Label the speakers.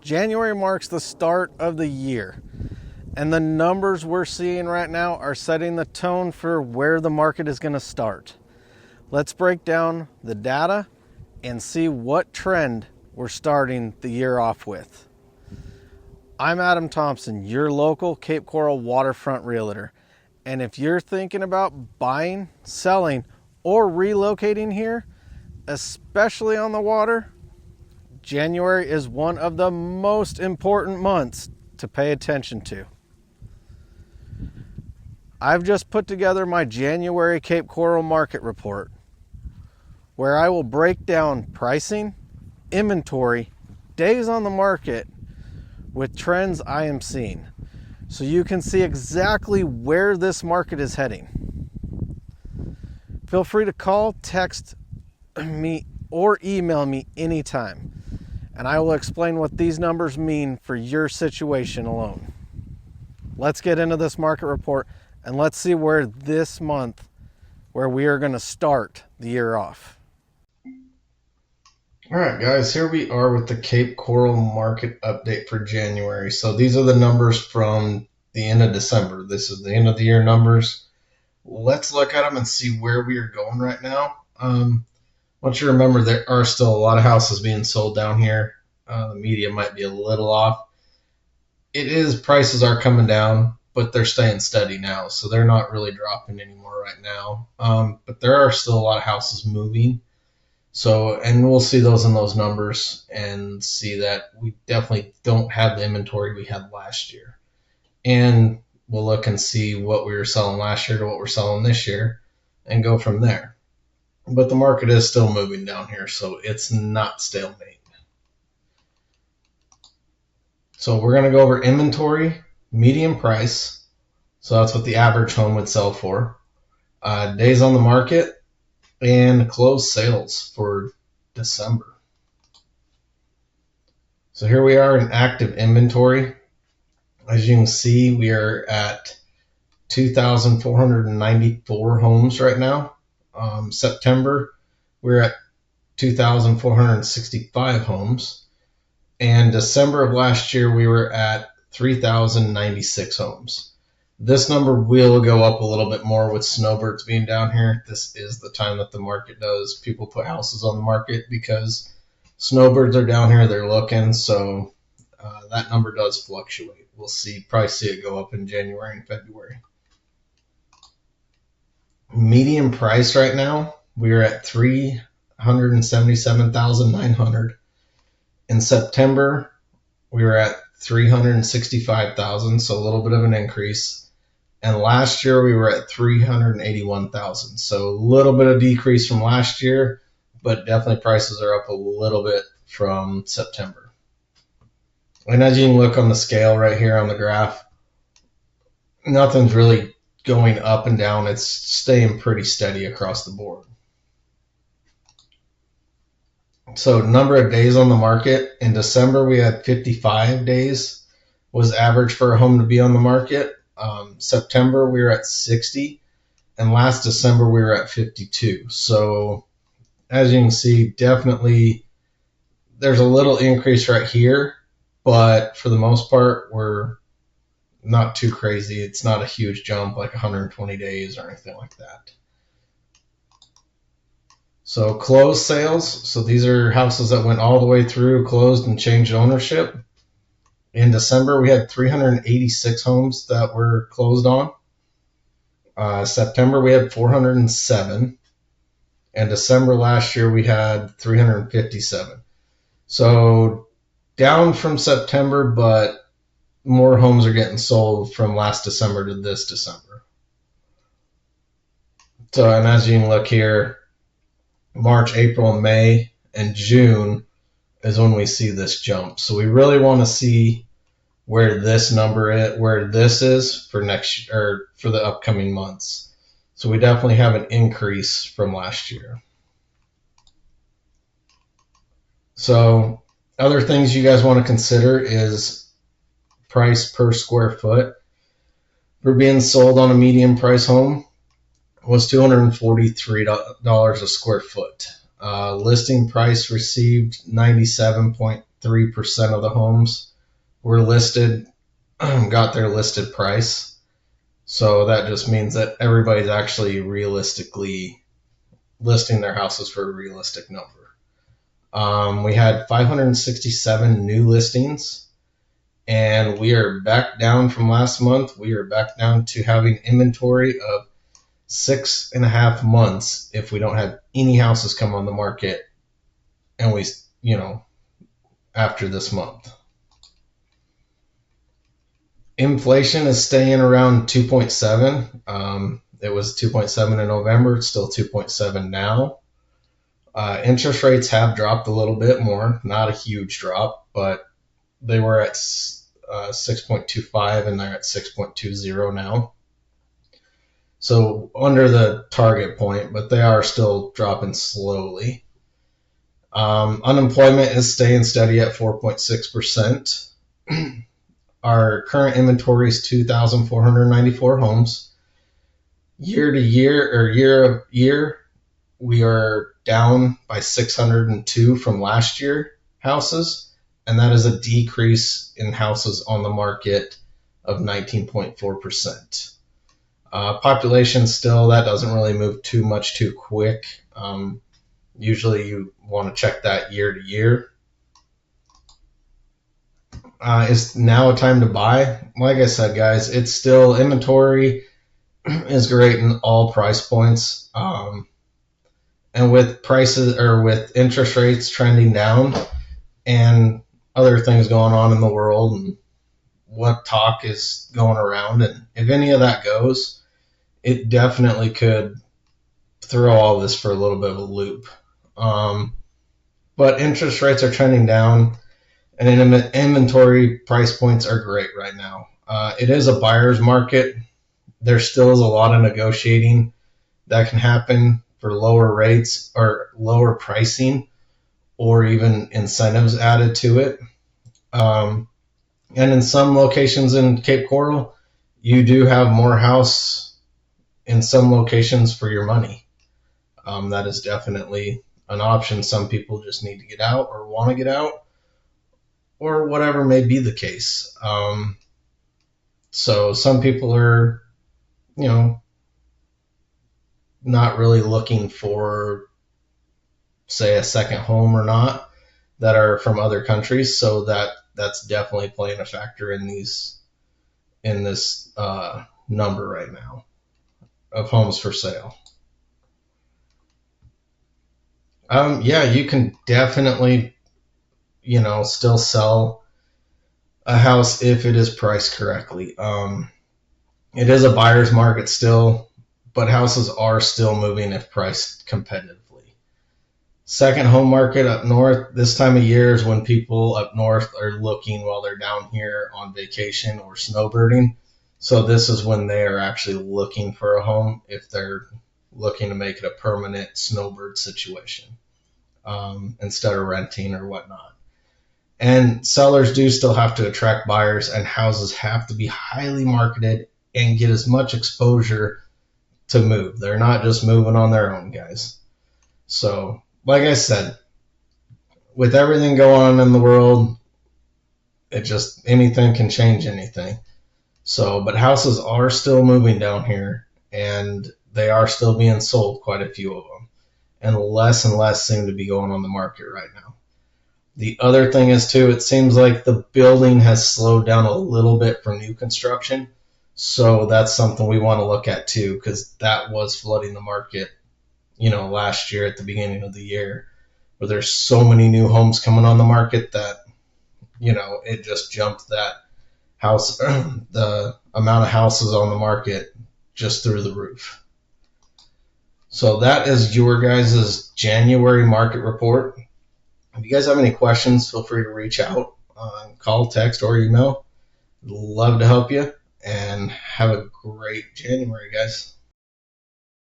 Speaker 1: January marks the start of the year, and the numbers we're seeing right now are setting the tone for where the market is going to start. Let's break down the data and see what trend we're starting the year off with. I'm Adam Thompson, your local Cape Coral waterfront realtor. And if you're thinking about buying, selling, or relocating here, especially on the water, January is one of the most important months to pay attention to. I've just put together my January Cape Coral market report, where I will break down pricing, inventory, days on the market, with trends I am seeing, so you can see exactly where this market is heading. Feel free to call, text me, or email me anytime, and I will explain what these numbers mean for your situation alone. Let's get into this market report and let's see where this month, where we are going to start the year off.
Speaker 2: All right, guys, here we are with the Cape Coral market update for January. So these are the numbers from the end of December. This is the end of the year numbers. Let's look at them and see where we are going right now. I want you to remember there are still a lot of houses being sold down here. The media might be a little off. Prices are coming down, but they're staying steady now. So they're not really dropping anymore right now. But there are still a lot of houses moving. So, and we'll see those in those numbers and see that we definitely don't have the inventory we had last year. And we'll look and see what we were selling last year to what we're selling this year and go from there. But the market is still moving down here, so it's not stalemate. So we're going to go over inventory, median price. So that's what the average home would sell for. Days on the market, and closed sales for December. So here we are in active inventory. As you can see, we are at 2,494 homes right now. September, we're at 2,465 homes. And December of last year, we were at 3,096 homes. This number will go up a little bit more with snowbirds being down here. This is the time that the market does. People put houses on the market because snowbirds are down here. They're looking. So that number does fluctuate. We'll probably see it go up in January and February. Median price right now, we're at $377,900. In September, we were at $365,000, so a little bit of an increase. And last year we were at $381,000. So a little bit of decrease from last year, but definitely prices are up a little bit from September. And as you can look on the scale right here on the graph, nothing's really going up and down. It's staying pretty steady across the board. So number of days on the market, in December we had 55 days was average for a home to be on the market. September we were at 60, and last December we were at 52. So as you can see, definitely there's a little increase right here, but for the most part we're not too crazy. It's not a huge jump like 120 days or anything like that. So closed sales, so these are houses that went all the way through, closed and changed ownership. In December, we had 386 homes that were closed on. September, we had 407. And December last year, we had 357. So down from September, but more homes are getting sold from last December to this December. So, and as you can look here, March, April, May, and June is when we see this jump. So we really want to see where this number is, where this is for next or for the upcoming months. So we definitely have an increase from last year. So other things you guys want to consider is price per square foot. For being sold on a median price home was $243 a square foot. Listing price received 97.5 93% of the homes were listed, got their listed price. So that just means that everybody's actually realistically listing their houses for a realistic number. We had 567 new listings, and we are back down from last month. We are back down to having inventory of 6.5 months if we don't have any houses come on the market, and we, after this month. Inflation is staying around 2.7. It was 2.7 in November. It's still 2.7 now. Interest rates have dropped a little bit more, not a huge drop, but they were at 6.25 and they're at 6.20 now. So under the target point, but they are still dropping slowly. Unemployment is staying steady at 4.6%. Our current inventory is 2,494 homes. Year to year, or year, we are down by 602 from last year houses, and that is a decrease in houses on the market of 19.4%. Population still, that doesn't really move too much too quick. Usually you want to check that year to year. Is now a time to buy? Like I said, guys, it's still, inventory is great in all price points. And with prices, or with interest rates trending down and other things going on in the world and what talk is going around, and if any of that goes, it definitely could throw all this for a little bit of a loop. But interest rates are trending down, and inventory price points are great right now. It is a buyer's market. There still is a lot of negotiating that can happen for lower rates or lower pricing, or even incentives added to it. And in some locations in Cape Coral, you do have more house in some locations for your money. That is definitely an option. Some people just need to get out or want to get out, or whatever may be the case. So some people are, not really looking for, say, a second home or not, that are from other countries. So that's definitely playing a factor in this number right now of homes for sale. Yeah, you can definitely, still sell a house if it is priced correctly. It is a buyer's market still, but houses are still moving if priced competitively. Second home market up north, this time of year is when people up north are looking while they're down here on vacation or snowbirding. So this is when they are actually looking for a home, if they're looking to make it a permanent snowbird situation, instead of renting or whatnot. And sellers do still have to attract buyers, and houses have to be highly marketed and get as much exposure to move. They're not just moving on their own, guys. So, like I said, with everything going on in the world, anything can change anything. So, but houses are still moving down here, and they are still being sold, quite a few of them. And less seem to be going on the market right now. The other thing is, too, it seems like the building has slowed down a little bit for new construction. So that's something we want to look at, too, because that was flooding the market, last year at the beginning of the year, where there's so many new homes coming on the market that, it just jumped that house, the amount of houses on the market just through the roof. So that is your guys' January market report. If you guys have any questions, feel free to reach out, call, text, or email. Love to help you, and have a great January, guys.